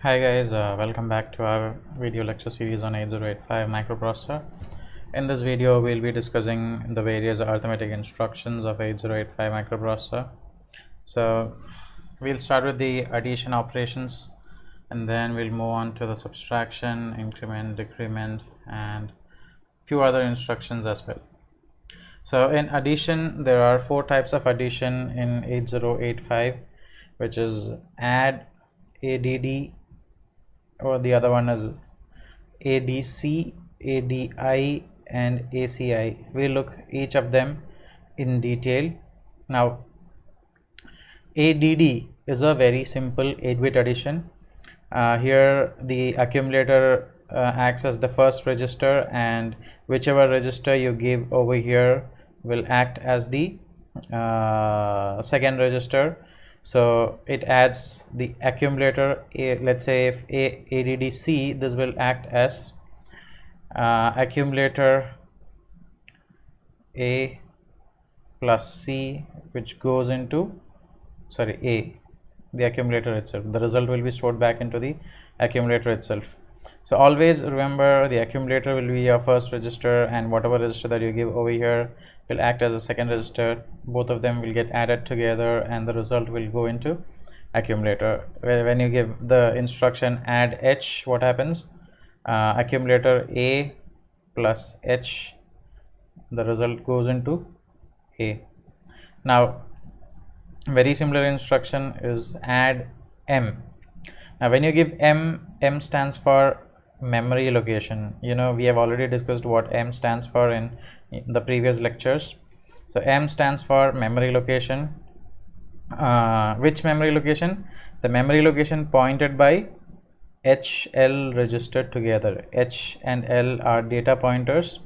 Hi guys, welcome back to our video lecture series on 8085 microprocessor. In this video, we'll be discussing the various arithmetic instructions of 8085 microprocessor. So we'll start with the addition operations, and then we'll move on to the subtraction, increment, decrement, and few other instructions as well. So in addition, there are four types of addition in 8085, which is add, ADD, or the other one is ADC, ADI, and ACI. We'll look each of them in detail. Now, ADD is a very simple 8-bit addition. Here the accumulator acts as the first register, and whichever register you give over here will act as the second register. So it adds the accumulator. Let's say if ADDC, this will act as accumulator A plus C, which goes into A, the accumulator itself. The result will be stored back into the accumulator itself. So always remember, the accumulator will be your first register, and whatever register that you give over here will act as a second register. Both of them will get added together, and the result will go into accumulator. When you give the instruction add H, what happens? Accumulator A plus H, the result goes into A. Now, very similar instruction is add M. Now when you give M stands for memory location. We have already discussed what M stands for in the previous lectures. So M stands for memory location. Which memory location? The memory location pointed by HL registered together. H and L are data pointers.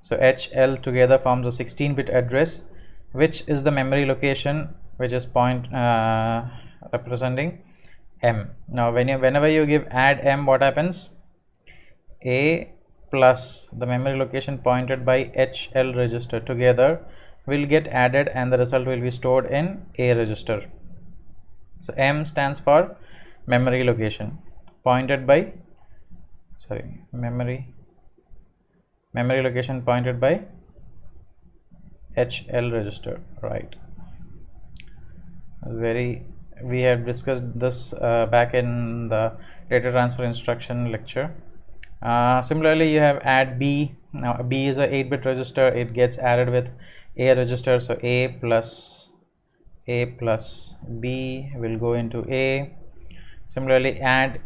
So HL together forms a 16-bit address, which is the memory location which is representing M. Now whenever you give add M, what happens? A plus the memory location pointed by HL register together will get added, and the result will be stored in A register. So M stands for memory location pointed by memory location pointed by HL register, right? We have discussed this back in the data transfer instruction lecture. Similarly, you have add B. Now B is a 8-bit register. It gets added with A register. So A plus B will go into A. Similarly, add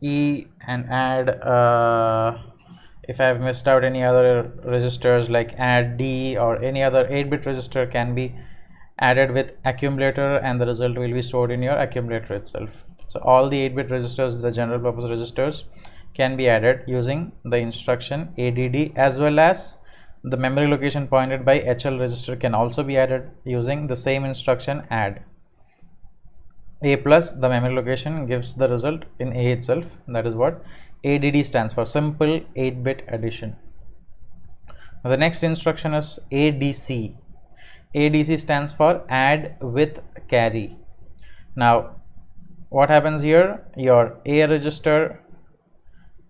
E and add, if I have missed out any other registers like add D or any other 8-bit register, can be added with accumulator, and the result will be stored in your accumulator itself. So all the 8-bit registers, the general purpose registers, can be added using the instruction ADD, as well as the memory location pointed by HL register can also be added using the same instruction add. A plus the memory location gives the result in A itself. That is what ADD stands for, simple 8-bit addition. Now the next instruction is ADC. ADC stands for add with carry. Now what happens here? Your A register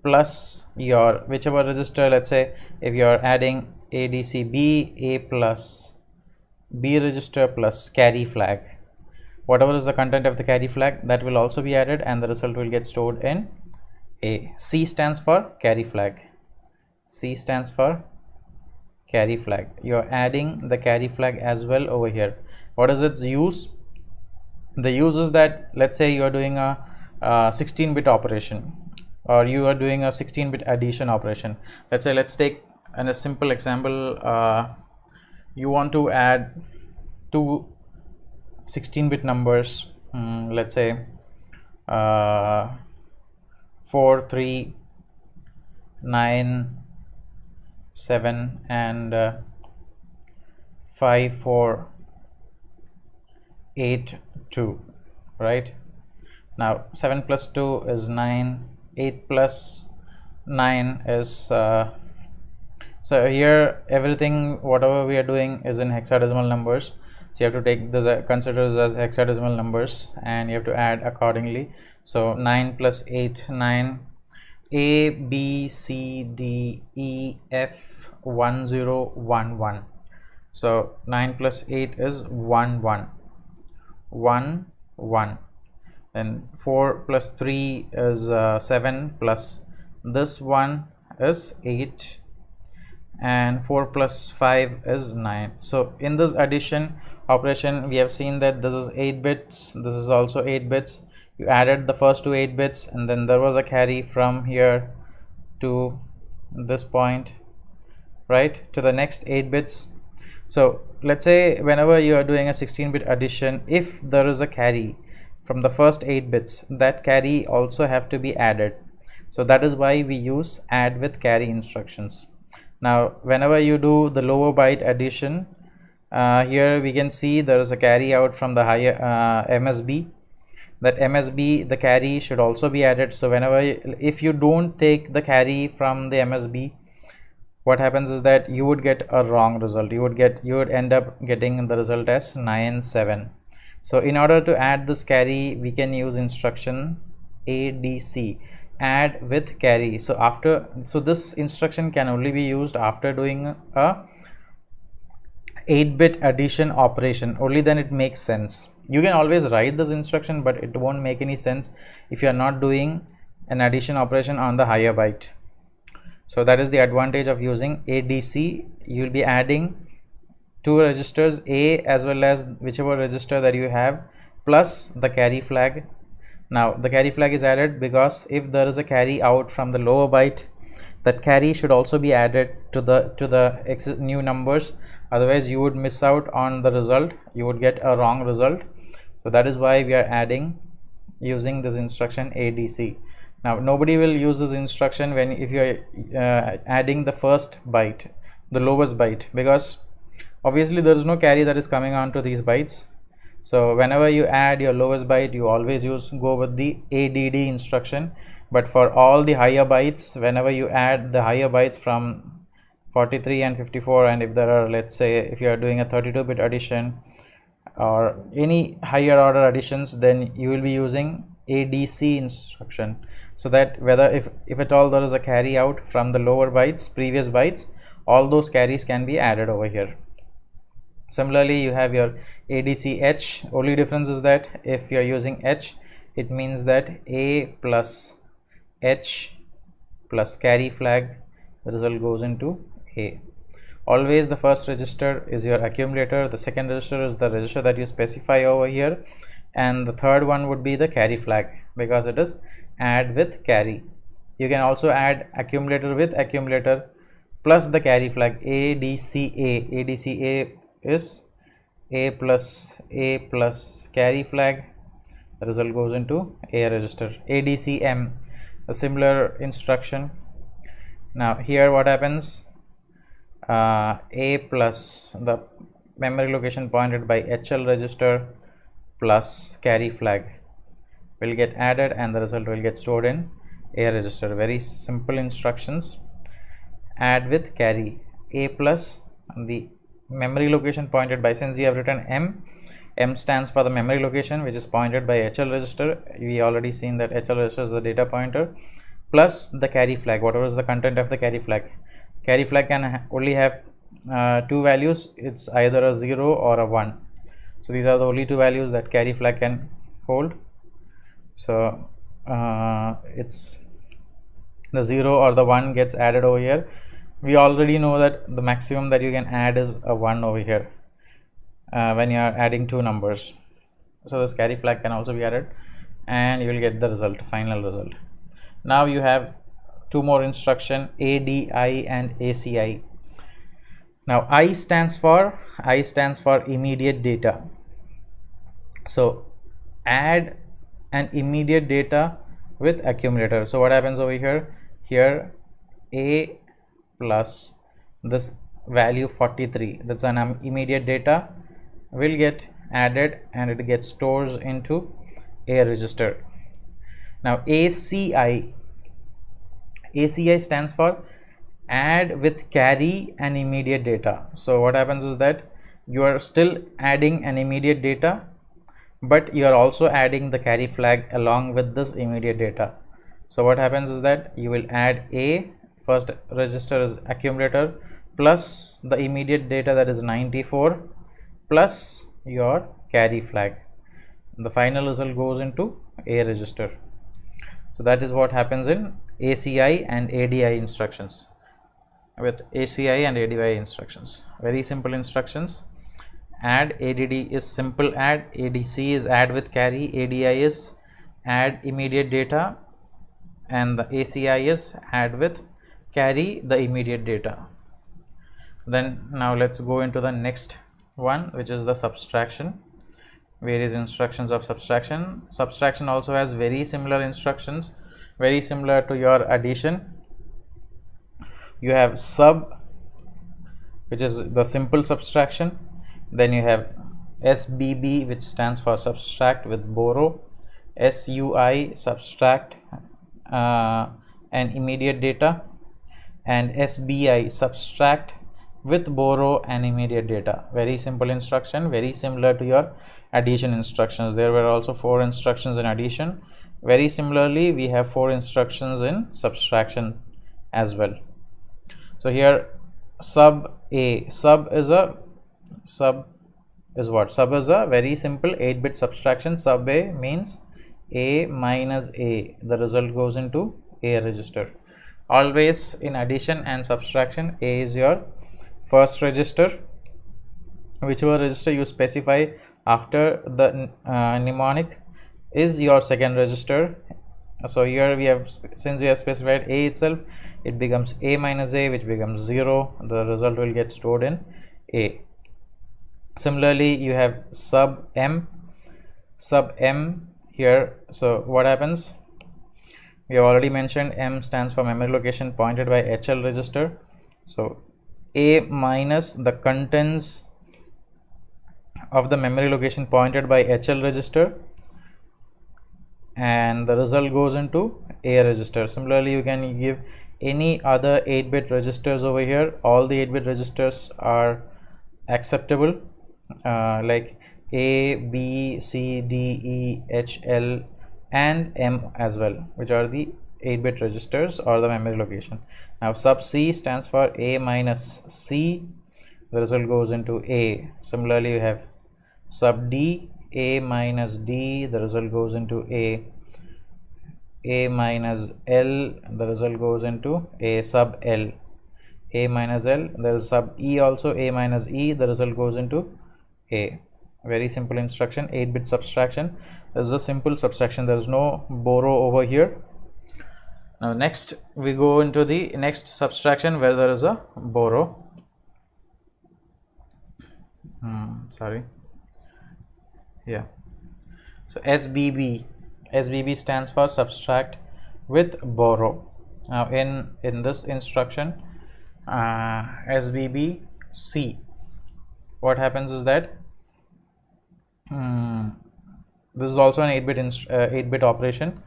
plus your whichever register, let's say if you are adding ADCB, A plus B register plus carry flag, whatever is the content of the carry flag, that will also be added, and the result will get stored in A. C stands for carry flag. C stands for carry flag. You're adding the carry flag as well over here. What is its use? The use is that, let's say you are doing a 16-bit operation, or you are doing a 16-bit addition operation. Let's take a simple example. You want to add two 16-bit numbers, let's say 4, 3, 9, 7 and 5, 4, 8, 2, right? Now 7 plus 2 is 9, 8 plus 9 is so here everything whatever we are doing is in hexadecimal numbers. So you have to take this, consider this as hexadecimal numbers, and you have to add accordingly. So 9 plus 8, 9. A, B, C, D, E, F, 1, 0, 1, 1. So 9 plus 8 is 1, 1, 1, 1. Then 4 plus 3 is 7, plus this one is 8, and 4 plus 5 is 9. So in this addition operation, we have seen that this is 8 bits, this is also 8 bits. You added the first two 8 bits, and then there was a carry from here to this point, right, to the next 8 bits. So let's say whenever you are doing a 16-bit addition, if there is a carry from the first 8 bits, that carry also have to be added. So that is why we use add with carry instructions. Now whenever you do the lower byte addition, here we can see there is a carry out from the higher MSB. That MSB, the carry should also be added. So whenever, if you don't take the carry from the MSB, what happens is that you would get a wrong result. You would end up getting the result as 9, 7. So in order to add this carry, we can use instruction ADC, add with carry. So this instruction can only be used after doing a 8-bit addition operation. Only then it makes sense. You can always write this instruction, but it won't make any sense if you are not doing an addition operation on the higher byte. So that is the advantage of using ADC. You will be adding two registers, A as well as whichever register that you have, plus the carry flag. Now the carry flag is added because if there is a carry out from the lower byte, that carry should also be added to the new numbers. Otherwise you would miss out on the result, you would get a wrong result. So that is why we are adding using this instruction ADC. Now nobody will use this instruction if you are adding the first byte, the lowest byte, because obviously there is no carry that is coming on to these bytes. So whenever you add your lowest byte, you always go with the ADD instruction. But for all the higher bytes, whenever you add the higher bytes from 43 and 54, and if there are, let's say, if you are doing a 32-bit addition or any higher order additions, then you will be using ADC instruction, so that whether if at all there is a carry out from the lower bytes, previous bytes, all those carries can be added over here. Similarly, you have your ADC H. Only difference is that if you are using H, it means that A plus H plus carry flag, the result goes into A. Always the first register is your accumulator, the second register is the register that you specify over here, and the third one would be the carry flag, because it is add with carry. You can also add accumulator with accumulator plus the carry flag, ADCA. ADCA is A plus carry flag, the result goes into A register. ADCM, a similar instruction. Now here what happens, A plus the memory location pointed by HL register plus carry flag will get added, and the result will get stored in A register. Very simple instructions. Add with carry, A plus the memory location pointed by, since you have written M stands for the memory location which is pointed by HL register. We already seen that HL register is the data pointer, plus the carry flag, whatever is the content of the carry flag. Carry flag can only have two values. It's either a 0 or a 1. So these are the only two values that carry flag can hold. So it's the 0 or the 1 gets added over here. We already know that the maximum that you can add is a 1 over here when you are adding two numbers. So this carry flag can also be added, and you will get the result, final result. Now you have two more instruction, ADI and ACI. Now I stands for immediate data. So add an immediate data with accumulator. So what happens over here? Here A plus this value 43, that's an immediate data, will get added and it gets stored into A register. Now ACI stands for add with carry and immediate data. So what happens is that you are still adding an immediate data, but you are also adding the carry flag along with this immediate data. So what happens is that you will add a, first register is accumulator, plus the immediate data, that is 94, plus your carry flag. The final result goes into a register. So that is what happens in ACI and ADI instructions. With ACI and ADI instructions, very simple instructions. Add, ADD is simple add, ADC is add with carry, ADI is add immediate data, and the ACI is add with carry the immediate data. Then now let's go into the next one, which is the subtraction. Various instructions of subtraction. Subtraction also has very similar instructions, very similar to your addition. You have sub, which is the simple subtraction. Then you have SBB, which stands for subtract with borrow, SUI, subtract and immediate data, and SBI, subtract with borrow and immediate data. Very simple instruction, very similar to your addition instructions. There were also 4 instructions in addition. Very similarly, we have 4 instructions in subtraction as well. So here sub a, sub is what? Sub is a very simple 8-bit subtraction. Sub a means a minus a, the result goes into a register. Always in addition and subtraction, a is your first register. Whichever register you specify after the mnemonic is your second register. So here we have, since we have specified a itself, it becomes a minus a, which becomes 0. The result will get stored in a. Similarly, you have sub m here. So what happens? We have already mentioned m stands for memory location pointed by HL register. So a minus the contents of the memory location pointed by HL register, and the result goes into a register. Similarly, you can give any other 8-bit registers over here. All the 8-bit registers are acceptable, like A, B, C, D, E, H, L and M as well, which are the 8-bit registers or the memory location. Now sub C stands for A minus C, the result goes into A. Similarly, you have sub D, A minus D, the result goes into A. A minus L, the result goes into A sub L. A minus L, there is sub E also, A minus E, the result goes into A. Very simple instruction, 8-bit subtraction. This is a simple subtraction, there is no borrow over here. Now next we go into the next subtraction where there is a borrow. So SBB stands for subtract with borrow. Now in this instruction, SBB C, what happens is that this is also an 8-bit operation.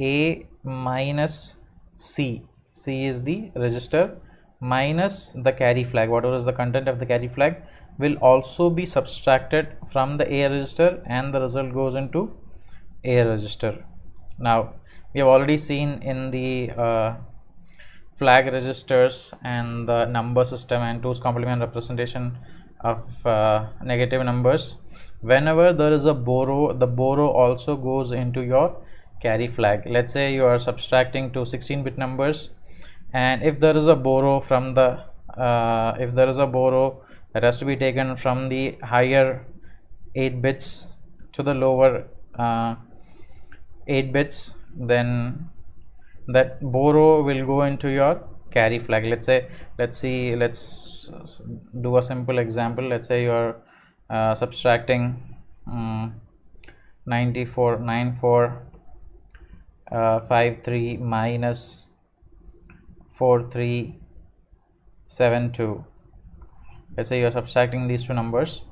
A minus C, C is the register, minus the carry flag, whatever is the content of the carry flag will also be subtracted from the A register, and the result goes into A register. Now we have already seen in the flag registers and the number system and 2's complement representation of negative numbers, whenever there is a borrow, the borrow also goes into your carry flag. Let's say you are subtracting to 16-bit numbers, and if there is a borrow from the if there is a borrow that has to be taken from the higher 8 bits to the lower 8 bits, then that borrow will go into your carry flag. Let's do a simple example. Let's say you are subtracting 9453 minus 4372. Let's say you are subtracting these two numbers.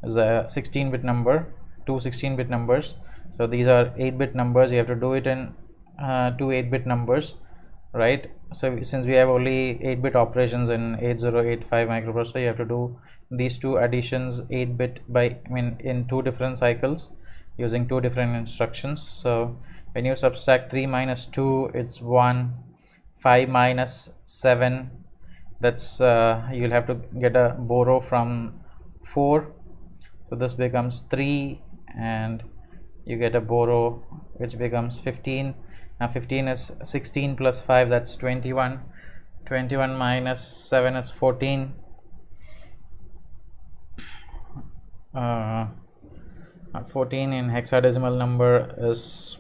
Is a 16-bit number, two 16-bit numbers. So these are 8-bit numbers. You have to do it in two 8-bit numbers. right? So since we have only 8-bit operations in 8085 microprocessor, you have to do these two additions 8-bit by, in two different cycles using two different instructions. So when you subtract 3 minus 2, it's 1. 5 minus 7, that's you'll have to get a borrow from 4, so this becomes 3, and you get a borrow which becomes 15. Now 15 is 16 plus 5, that's 21. 21 minus 7 is 14. 14 in hexadecimal number is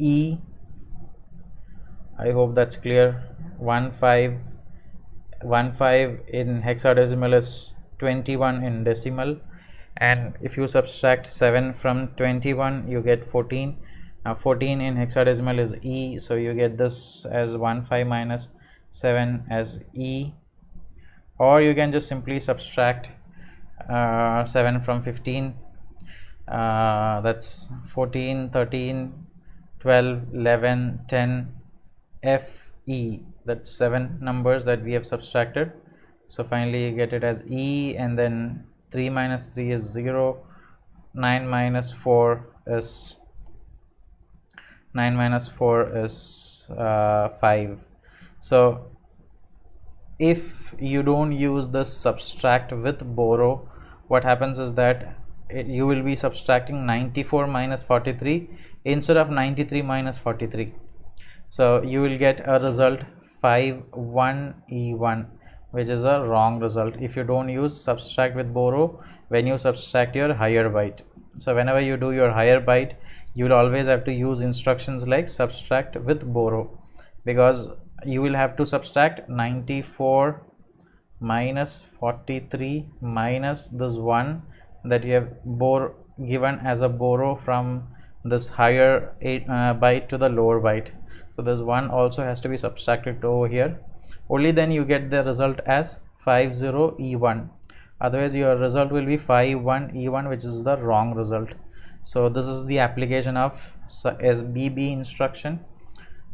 E. I hope that's clear. 15 in hexadecimal is 21 in decimal, and if you subtract 7 from 21, you get 14. Now 14 in hexadecimal is E, so you get this as 15 minus 7 as E, or you can just simply subtract 7 from 15. That's 14, 13, 12, 11, 10, F, E. That's 7 numbers that we have subtracted. So finally you get it as E, and then 3 minus 3 is 0. 9 minus 4 is 5. So if you don't use this subtract with borrow, what happens is that you will be subtracting 94 minus 43 instead of 93 minus 43. So you will get a result 51E1, which is a wrong result if you don't use subtract with borrow when you subtract your higher byte. So whenever you do your higher byte, you will always have to use instructions like subtract with borrow, because you will have to subtract 94 minus 43 minus this 1 that you have given as a borrow from this higher byte to the lower byte. So this 1 also has to be subtracted over here. Only then you get the result as 50E1. Otherwise your result will be 51E1, which is the wrong result. So this is the application of SBB instruction.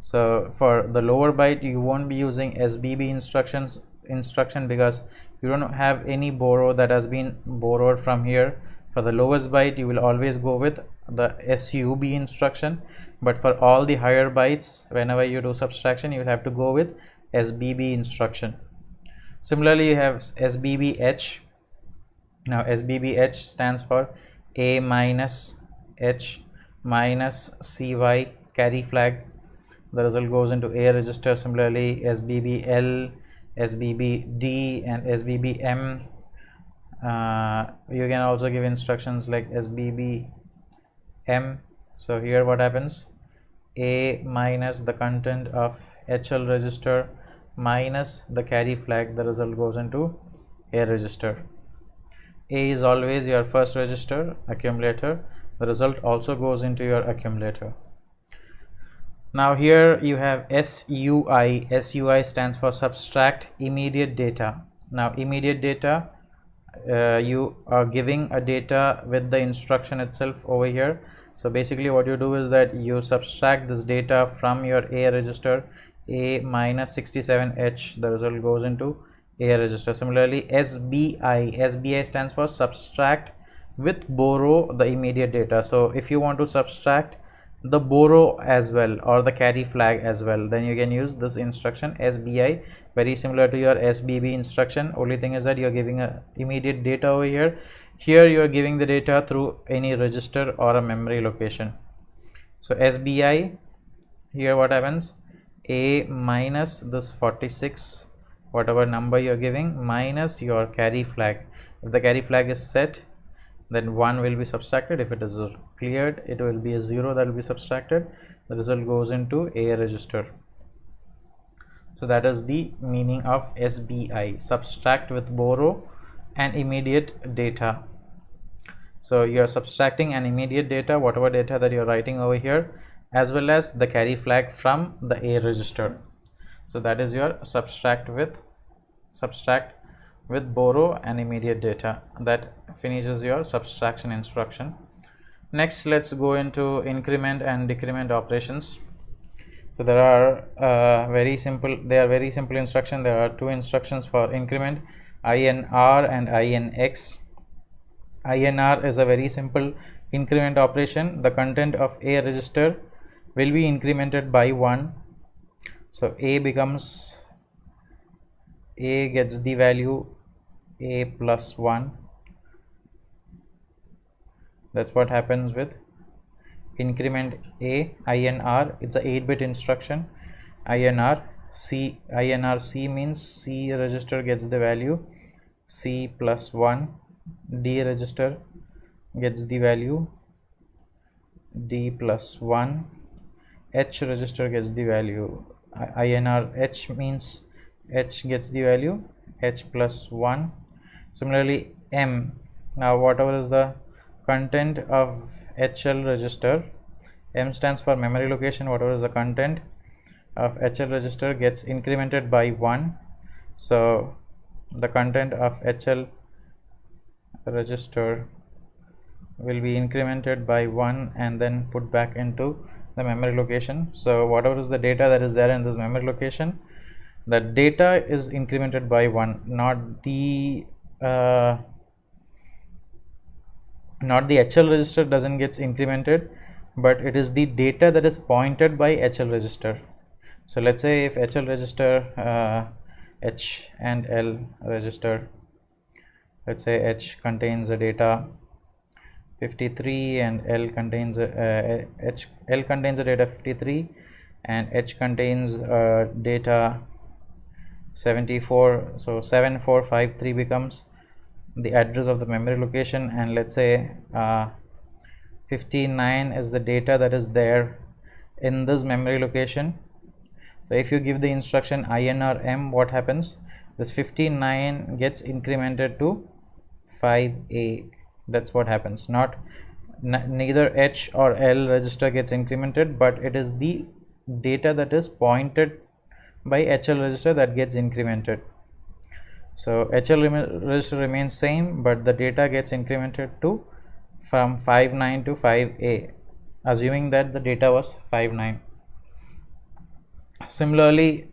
So for the lower byte, you won't be using SBB instruction because you don't have any borrow that has been borrowed from here. For the lowest byte, you will always go with the SUB instruction, but for all the higher bytes, whenever you do subtraction, you will have to go with SBB instruction. Similarly, you have SBBH. Now SBBH stands for A minus H minus CY carry flag. The result goes into A register. Similarly, SBBL, SBBD, and SBBM. You can also give instructions like SBBM. So here what happens? A minus the content of HL register minus the carry flag. The result goes into A register. A is always your first register accumulator. The result also goes into your accumulator. Now here you have SUI. SUI stands for subtract immediate data. Now immediate data, you are giving a data with the instruction itself over here. So basically what you do is that you subtract this data from your A register, A minus 67H. The result goes into A register. Similarly, SBI. SBI stands for subtract with borrow the immediate data. So if you want to subtract the borrow as well or the carry flag as well, then you can use this instruction SBI, very similar to your SBB instruction. Only thing is that you're giving a immediate data over here. Here you are giving the data through any register or a memory location. So SBI, here what happens? A minus this 46, whatever number you're giving, minus your carry flag. If the carry flag is set, then 1 will be subtracted. If it is cleared, it will be a 0 that will be subtracted. The result goes into A register. So that is the meaning of SBI, subtract with borrow and immediate data. So you are subtracting an immediate data, whatever data that you're writing over here, as well as the carry flag from the A register. So that is your subtract with borrow and immediate data. That finishes your subtraction instruction. Next, let's go into increment and decrement operations. So there are very simple instruction. There are two instructions for increment, INR and INX. INR is a very simple increment operation. The content of a register will be incremented by 1. So A gets the value A plus 1. That's what happens with increment A. INR, it's a 8-bit instruction. INR C means C register gets the value C plus 1. D register gets the value D plus 1. H register gets the value INR H means H gets the value H plus 1. Similarly M, now whatever is the content of HL register, M stands for memory location, whatever is the content of HL register gets incremented by 1. So the content of HL register will be incremented by 1 and then put back into the memory location. So whatever is the data that is there in this memory location, the data is incremented by 1, not the HL register doesn't get incremented, but it is the data that is pointed by HL register. So let's say if HL register H and L register, let's say H contains a data 53 and L contains a data 53 and H contains data 74. So 7453 becomes the address of the memory location, and let's say 59 is the data that is there in this memory location. So if you give the instruction INR M, what happens? This 59 gets incremented to 5A. That's what happens. Neither H or L register gets incremented, but it is the data that is pointed by HL register that gets incremented. So HL register remains same, but the data gets incremented to from 59 to 5A, assuming that the data was 59. Similarly,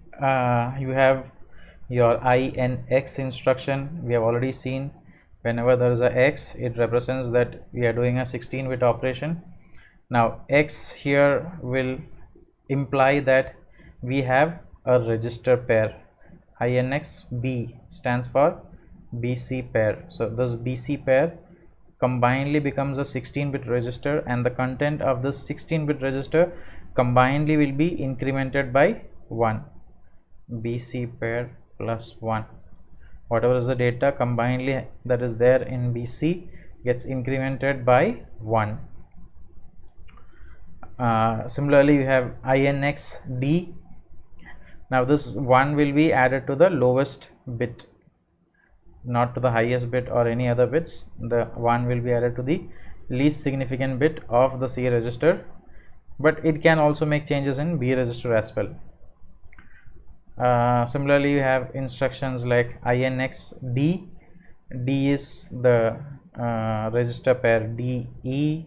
you have your INX instruction. We have already seen whenever there is a X, it represents that we are doing a 16-bit operation. Now X here will imply that we have a register pair. INX B stands for BC pair. So this BC pair combinedly becomes a 16-bit register, and the content of this 16-bit register combinedly will be incremented by 1. BC pair plus 1. Whatever is the data combinedly that is there in BC gets incremented by 1. Similarly, you have INX D. Now this 1 will be added to the lowest bit, not to the highest bit or any other bits. The 1 will be added to the least significant bit of the C register, but it can also make changes in B register as well. Similarly, you have instructions like INX D. D is the register pair DE.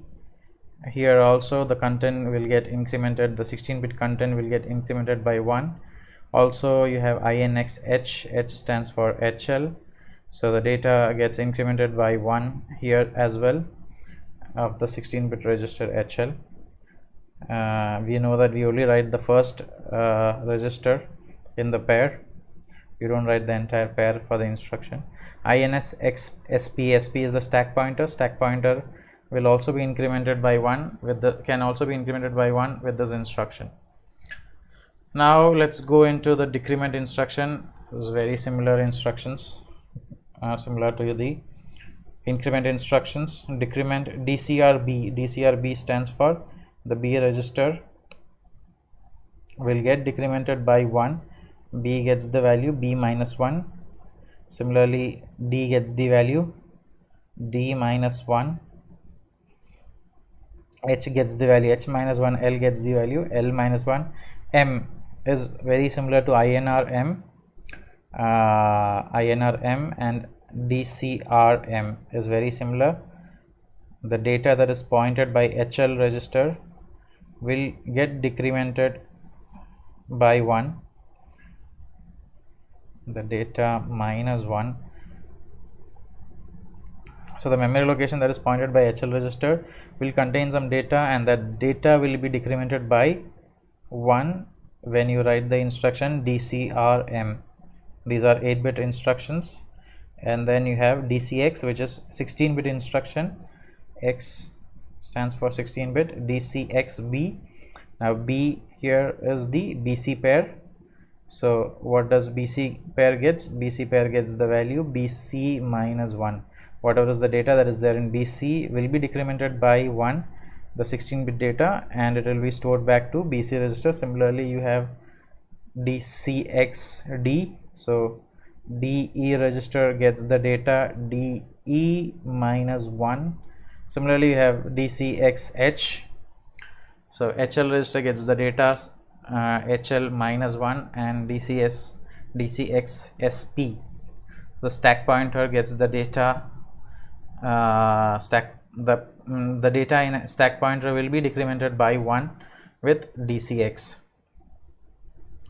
Here also the content will get incremented, the 16-bit content will get incremented by 1. Also you have INX H. H stands for HL, so the data gets incremented by 1 here as well of the 16-bit register HL. We know that we only write the first register in the pair. You don't write the entire pair for the instruction. INS X SP. SP is the stack pointer. Stack pointer will also be incremented by 1 with the this instruction. Now let's go into the decrement instruction. It's very similar instructions, similar to the increment instructions. Decrement DCRB. DCRB stands for the B register will get decremented by 1. B gets the value B minus 1. Similarly, D gets the value D minus 1. H gets the value H minus 1. L gets the value L minus 1. M is very similar to INR M. INR M and DCRM is very similar. the data that is pointed by HL register will get decremented by 1, the data minus 1. So the memory location that is pointed by HL register will contain some data, and that data will be decremented by 1 when you write the instruction DCRM. These are 8-bit instructions, and then you have DCX, which is 16-bit instruction. X stands for 16-bit. DCXB. Now B here is the BC pair. So what does BC pair gets? BC pair gets the value BC minus 1. Whatever is the data that is there in BC will be decremented by 1, the 16-bit data, and it will be stored back to BC register. Similarly, you have DCXD. So DE register gets the data DE minus 1. Similarly, you have DCXH. So HL register gets the data HL minus 1, and DCXSP. The stack pointer gets the data the data in a stack pointer will be decremented by 1 with DCX.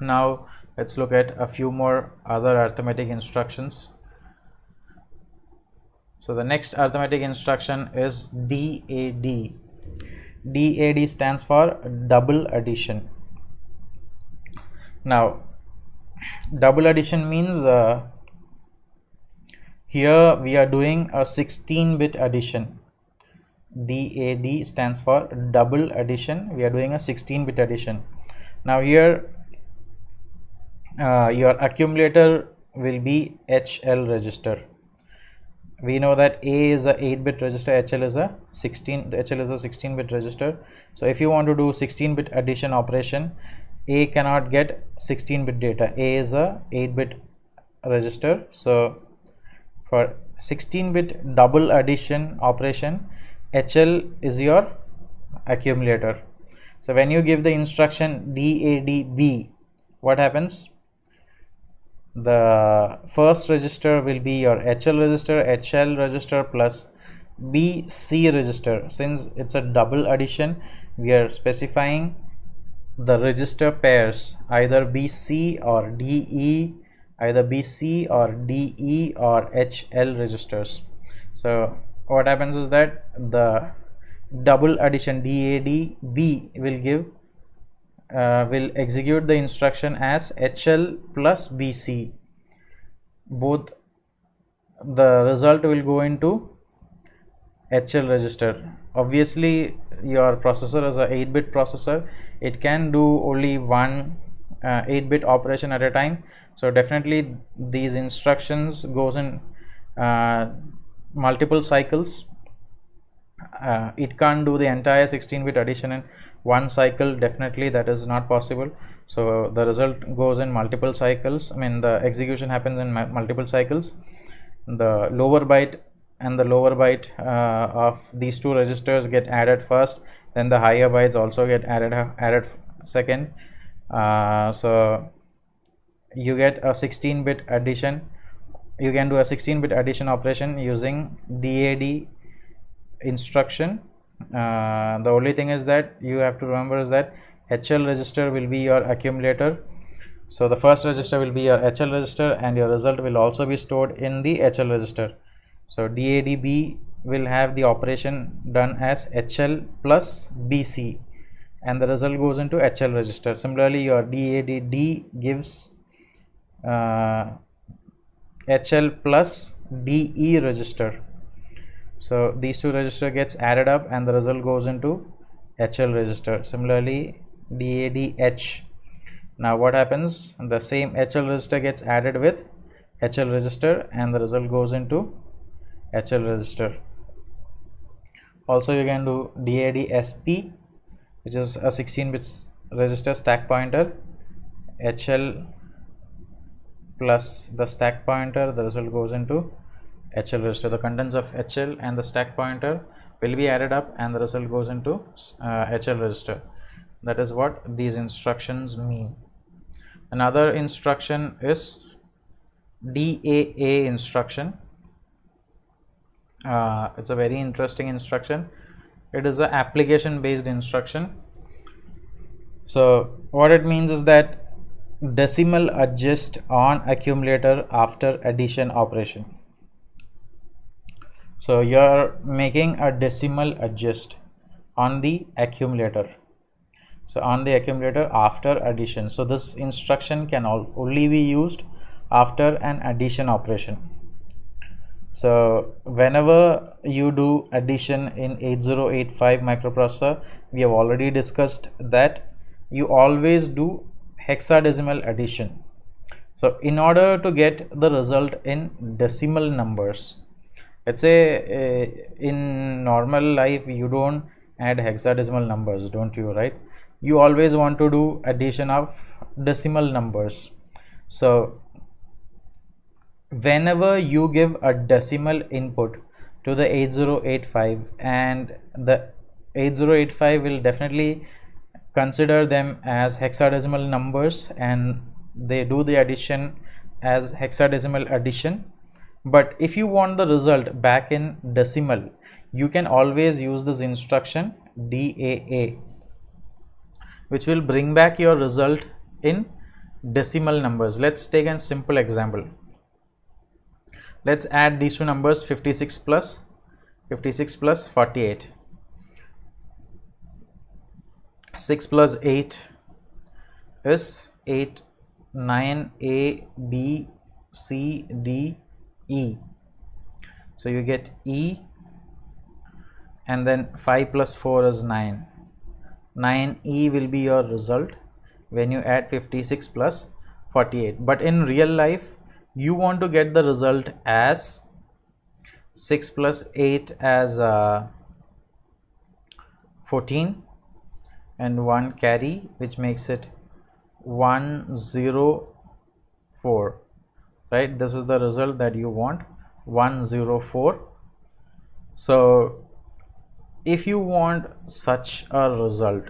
Now let's look at a few more other arithmetic instructions. So the next arithmetic instruction is DAD. DAD stands for double addition. Now double addition means here we are doing a 16-bit addition. DAD stands for double addition. We are doing a 16-bit addition. Now here your accumulator will be HL register. We know that A is a 8-bit register, HL is a 16-bit register. So if you want to do 16-bit addition operation, A cannot get 16-bit data. A is a 8-bit register. So for 16-bit double addition operation, HL is your accumulator. So when you give the instruction DADB, what happens? The first register will be your HL register plus BC register. Since it's a double addition, we are specifying the register pairs, either BC or DE, either BC or DE or HL registers. So what happens is that the double addition DADB will execute the instruction as HL plus BC. Both the result will go into HL register. Obviously your processor is a 8-bit processor. It can do only one 8-bit operation at a time. So definitely these instructions goes in multiple cycles. It can't do the entire 16-bit addition in one cycle. Definitely that is not possible. So the result goes in multiple cycles. I mean, the execution happens in multiple cycles. The lower byte and the lower byte of these two registers get added first, then the higher bytes also get added second. So you get a 16-bit addition. You can do a 16-bit addition operation using DAD instruction. The only thing is that you have to remember is that HL register will be your accumulator. So the first register will be your HL register, and your result will also be stored in the HL register. So DADB will have the operation done as HL plus BC, and the result goes into HL register. Similarly, your DADD gives HL plus DE register. So these two register gets added up and the result goes into HL register. Similarly, DADH. Now what happens? The same HL register gets added with HL register and the result goes into HL register. Also you can do DADSP, which is a 16-bit register stack pointer. HL plus the stack pointer, the result goes into HL register. The contents of HL and the stack pointer will be added up and the result goes into HL register. That is what these instructions mean. Another instruction is DAA instruction. It's a very interesting instruction. It is an application based instruction. So what it means is that decimal adjust on accumulator after addition operation. So you're making a decimal adjust on the accumulator. So on the accumulator after addition. So this instruction can only be used after an addition operation. So whenever you do addition in 8085 microprocessor, we have already discussed that you always do hexadecimal addition. So in order to get the result in decimal numbers, let's say in normal life you don't add hexadecimal numbers, don't you, right? You always want to do addition of decimal numbers. So whenever you give a decimal input to the 8085, and the 8085 will definitely consider them as hexadecimal numbers and they do the addition as hexadecimal addition. But if you want the result back in decimal, you can always use this instruction DAA, which will bring back your result in decimal numbers. Let's take a simple example. Let's add these two numbers, 56 plus 48. 6 plus 8 is 8, 9, A, B, C, D, E. So you get E, and then 5 plus 4 is 9. 9E will be your result when you add 56 plus 48. But in real life, you want to get the result as 6 plus 8 as 14 and 1 carry, which makes it 104, right? This is the result that you want, 104. So if you want such a result,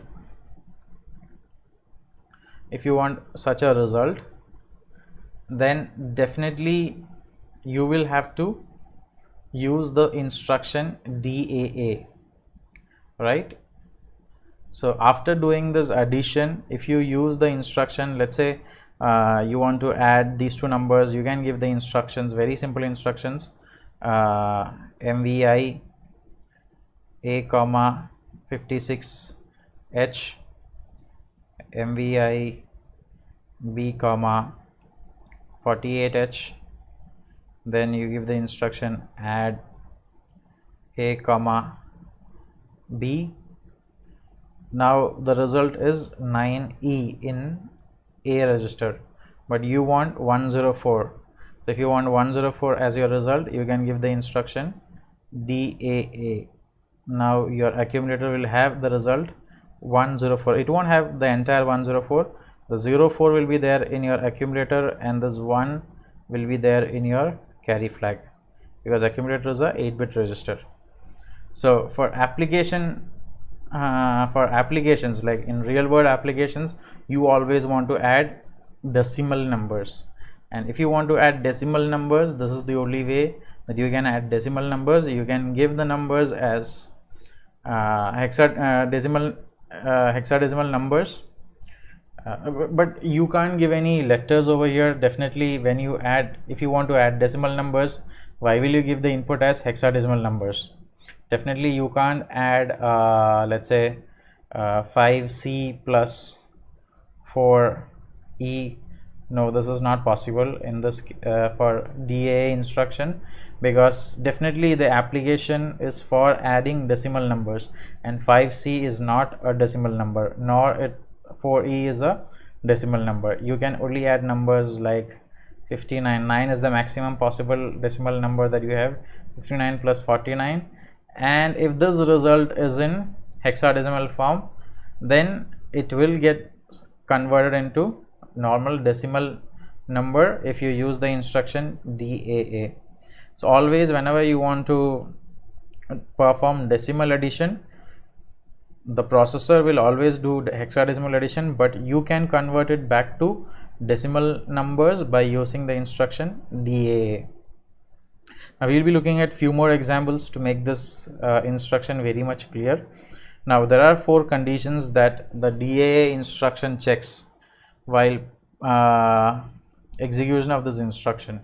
then definitely you will have to use the instruction DAA, right? So after doing this addition, if you use the instruction, let's say you want to add these two numbers, you can give the instructions, very simple instructions, MVI A comma 56H, MVI B comma 48H, then you give the instruction add A comma B. Now the result is 9E in A register, but you want 104. So if you want 104 as your result, you can give the instruction DAA. Now your accumulator will have the result 104. It won't have the entire 104. The 04 will be there in your accumulator and this 1 will be there in your carry flag, because accumulator is a 8-bit register. So for applications like in real world applications, you always want to add decimal numbers, and if you want to add decimal numbers, this is the only way that you can add decimal numbers. You can give the numbers as hexadecimal numbers, but you can't give any letters over here. Definitely when you add, if you want to add decimal numbers, why will you give the input as hexadecimal numbers? Definitely you can't add let's say 5C plus 4E. No, this is not possible in this for DAA instruction, because definitely the application is for adding decimal numbers, and 5C is not a decimal number, nor 4E is a decimal number. You can only add numbers like 59. 9 is the maximum possible decimal number that you have, 59 plus 49. And if this result is in hexadecimal form, then it will get converted into normal decimal number if you use the instruction DAA. So always whenever you want to perform decimal addition, the processor will always do the hexadecimal addition, but you can convert it back to decimal numbers by using the instruction DAA. Now we will be looking at few more examples to make this instruction very much clear. Now there are 4 conditions that the DAA instruction checks while execution of this instruction.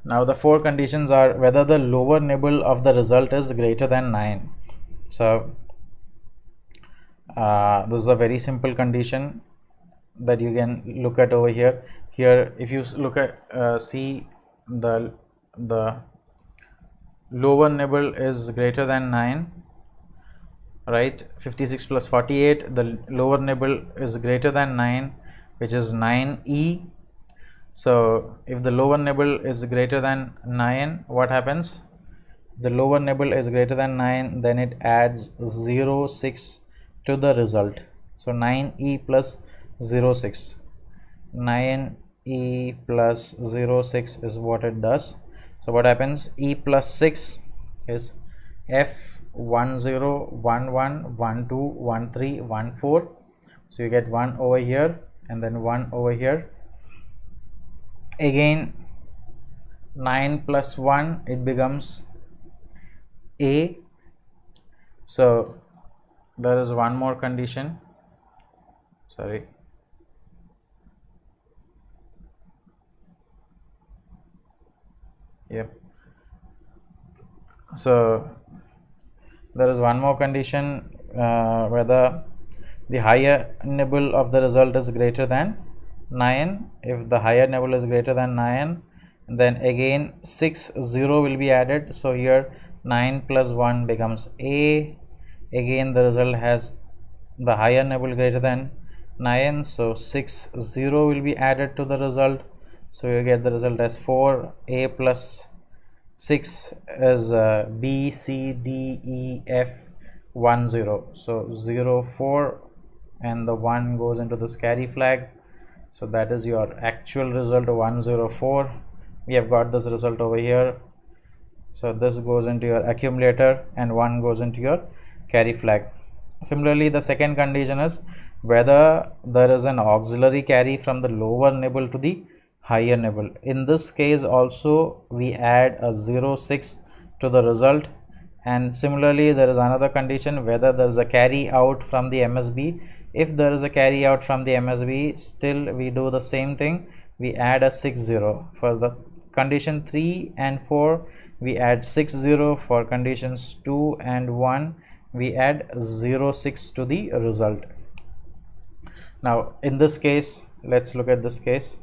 Now the 4 conditions are whether the lower nibble of the result is greater than 9. So this is a very simple condition that you can look at over here. Here if you look at see the lower nibble is greater than 9, right? 56 plus 48, the lower nibble is greater than 9, which is 9e. So if the lower nibble is greater than 9, what happens? The lower nibble is greater than 9, then it adds 0, 6 to the result. So 9e plus 0, 6. 9e plus 0, 6 is what it does. So what happens? E plus 6 is F 10, 11, 12, 13, 14. So you get 1 over here and then 1 over here. Again 9 plus 1, it becomes A. So there is one more condition. Sorry. Yep. So there is one more condition whether the higher nibble of the result is greater than 9. If the higher nibble is greater than 9, then again 6, 0 will be added. So here 9 plus 1 becomes A. Again the result has the higher nibble greater than 9, so 6, 0 will be added to the result. So you get the result as 4. A plus 6 is B, C, D, E, F, 1, 0. So 0, 4 and the 1 goes into this carry flag. So that is your actual result, 104. We have got this result over here. So this goes into your accumulator and 1 goes into your carry flag. Similarly, the second condition is whether there is an auxiliary carry from the lower nibble to the higher nibble. In this case also we add a 0, 6 to the result, and similarly there is another condition whether there is a carry out from the MSB. If there is a carry out from the MSB, still we do the same thing, we add a 6, 0. For the condition 3 and 4 we add 6, 0. For conditions 2 and 1 we add 0, 6 to the result. Now in this case, let's look at this case,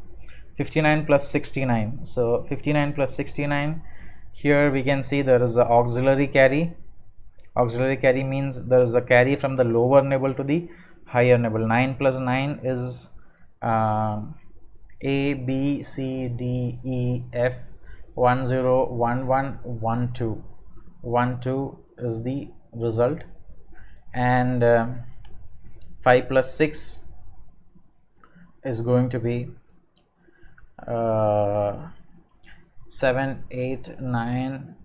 59 plus 69. So 59 plus 69, here we can see there is a auxiliary carry. Auxiliary carry means there is a carry from the lower nibble to the higher nibble. 9 plus 9 is A, B, C, D, E, F, 1, 0, 1, 1, 1, 2. 1, 2 is the result, and 5 plus 6 is going to be 7, 8, 9.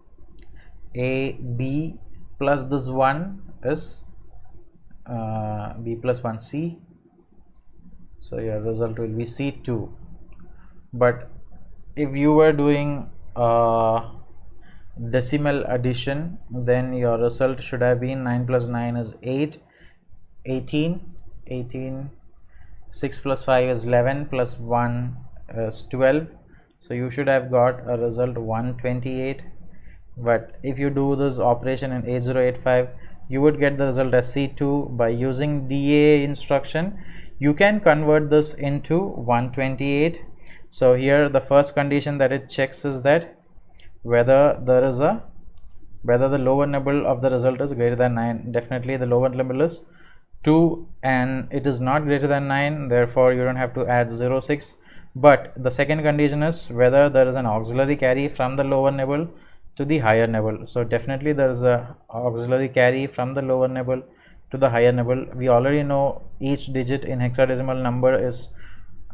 A, B plus this 1 is B plus 1, C. So your result will be C2. But if you were doing decimal addition, then your result should have been 9 plus 9 is 8, 18, 18, 6 plus 5 is 11, plus 1 is 12. So you should have got a result 128. But if you do this operation in 8085, you would get the result as C2. By using DA instruction, you can convert this into 128. So here the first condition that it checks is that whether the lower nibble of the result is greater than 9. Definitely the lower nibble is 2 and it is not greater than 9, therefore you don't have to add 0, 6. But the second condition is whether there is an auxiliary carry from the lower nibble to the higher nibble. So definitely there is a auxiliary carry from the lower nibble to the higher nibble. We already know each digit in hexadecimal number is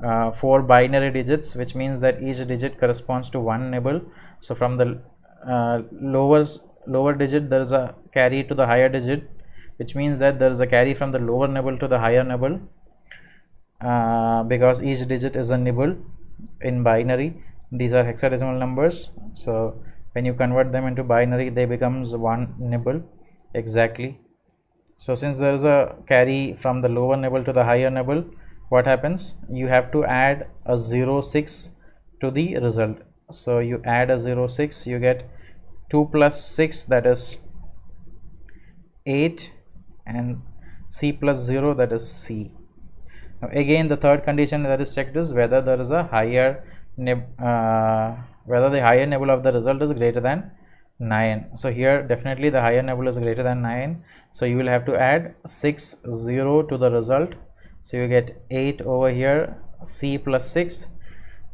4 binary digits, which means that each digit corresponds to 1 nibble. So from the lower digit there is a carry to the higher digit, which means that there is a carry from the lower nibble to the higher nibble, because each digit is a nibble in binary. These are hexadecimal numbers, so When you convert them into binary, they becomes 1 nibble exactly. So since there is a carry from the lower nibble to the higher nibble, what happens? You have to add a 0,6 to the result. So you add a 0,6, you get 2 plus 6, that is 8, and C plus 0, that is C. Now again, the third condition that is checked is whether there is a higher whether the higher nibble of the result is greater than 9. So here definitely the higher nibble is greater than 9, so you will have to add 6 0 to the result. So you get 8 over here, C plus 6,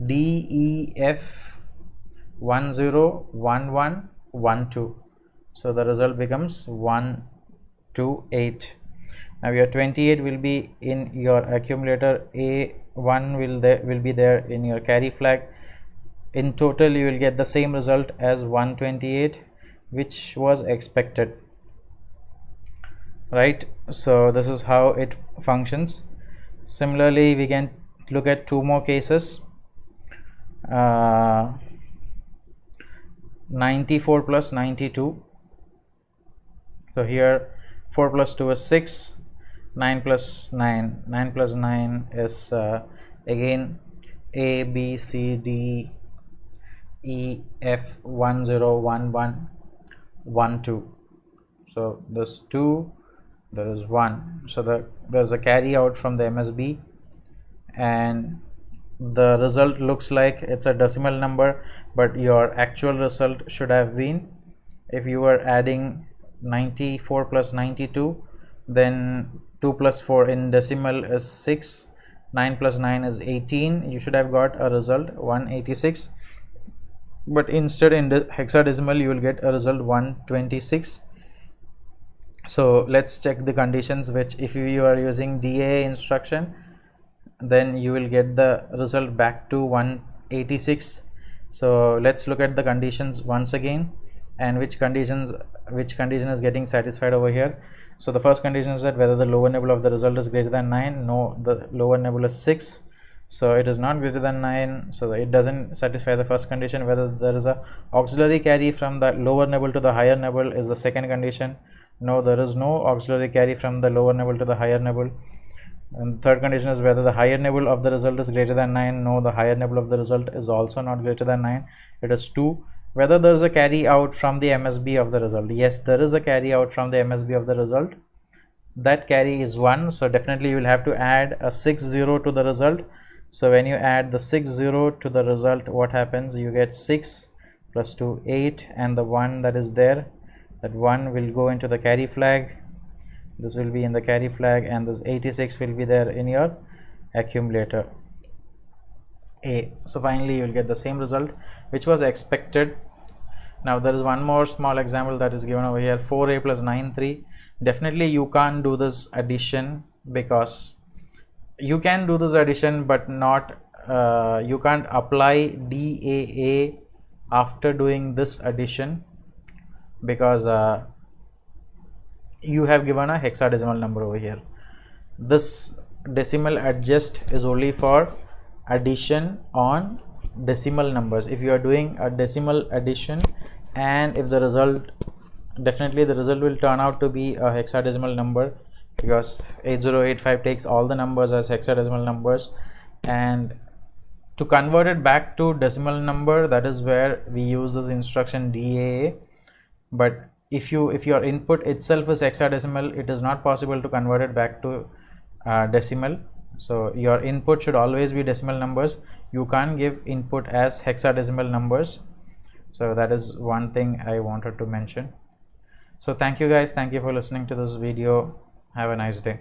D E F 1 0 1 1 1 2. So the result becomes 1 2 8. Now your 28 will be in your accumulator, A1 will be there in your carry flag. In total you will get the same result as 128, which was expected, right? So this is how it functions. Similarly, we can look at two more cases. 94 plus 92. So here 4 plus 2 is 6, 9 plus 9 is again A B C D E F 1 0 1 1 1 2. So there's 2, there is 1, so there's a carry out from the MSB, and the result looks like it's a decimal number, but your actual result should have been, if you were adding 94 plus 92, then 2 plus 4 in decimal is 6, 9 plus 9 is 18, you should have got a result 186, but instead in the hexadecimal you will get a result 126. So let's check the conditions, which if you are using DA instruction, then you will get the result back to 186. So let's look at the conditions once again, and which condition is getting satisfied over here. So the first condition is that whether the lower nibble of the result is greater than 9. No, the lower nibble is 6, so it is not greater than 9, so it doesn't satisfy the first condition. Whether there is a auxiliary carry from the lower nibble to the higher nibble is the second condition. No, there is no auxiliary carry from the lower nibble to the higher nibble. And third condition is whether the higher nibble of the result is greater than 9. No, the higher nibble of the result is also not greater than 9, it is 2. Whether there is a carry out from the MSB of the result. Yes, there is a carry out from the MSB of the result. That carry is 1, so definitely you will have to add a 6 0 to the result. So when you add the 6 0 to the result, what happens? You get 6 plus 2 8, and the 1 that is there, that 1 will go into the carry flag. This will be in the carry flag, and this 86 will be there in your accumulator A. So finally you will get the same result which was expected. Now there is one more small example that is given over here, 4A plus 9 3. Definitely you can't do this addition, because you can do this addition but not you can't apply DAA after doing this addition, because you have given a hexadecimal number over here. This decimal adjust is only for addition on decimal numbers. If you are doing a decimal addition, and if the result, definitely the result will turn out to be a hexadecimal number, because 8085 takes all the numbers as hexadecimal numbers, and to convert it back to decimal number, that is where we use this instruction DAA. But if your input itself is hexadecimal, it is not possible to convert it back to decimal. So your input should always be decimal numbers. You can't give input as hexadecimal numbers. So that is one thing I wanted to mention. So thank you guys, thank you for listening to this video. Have a nice day.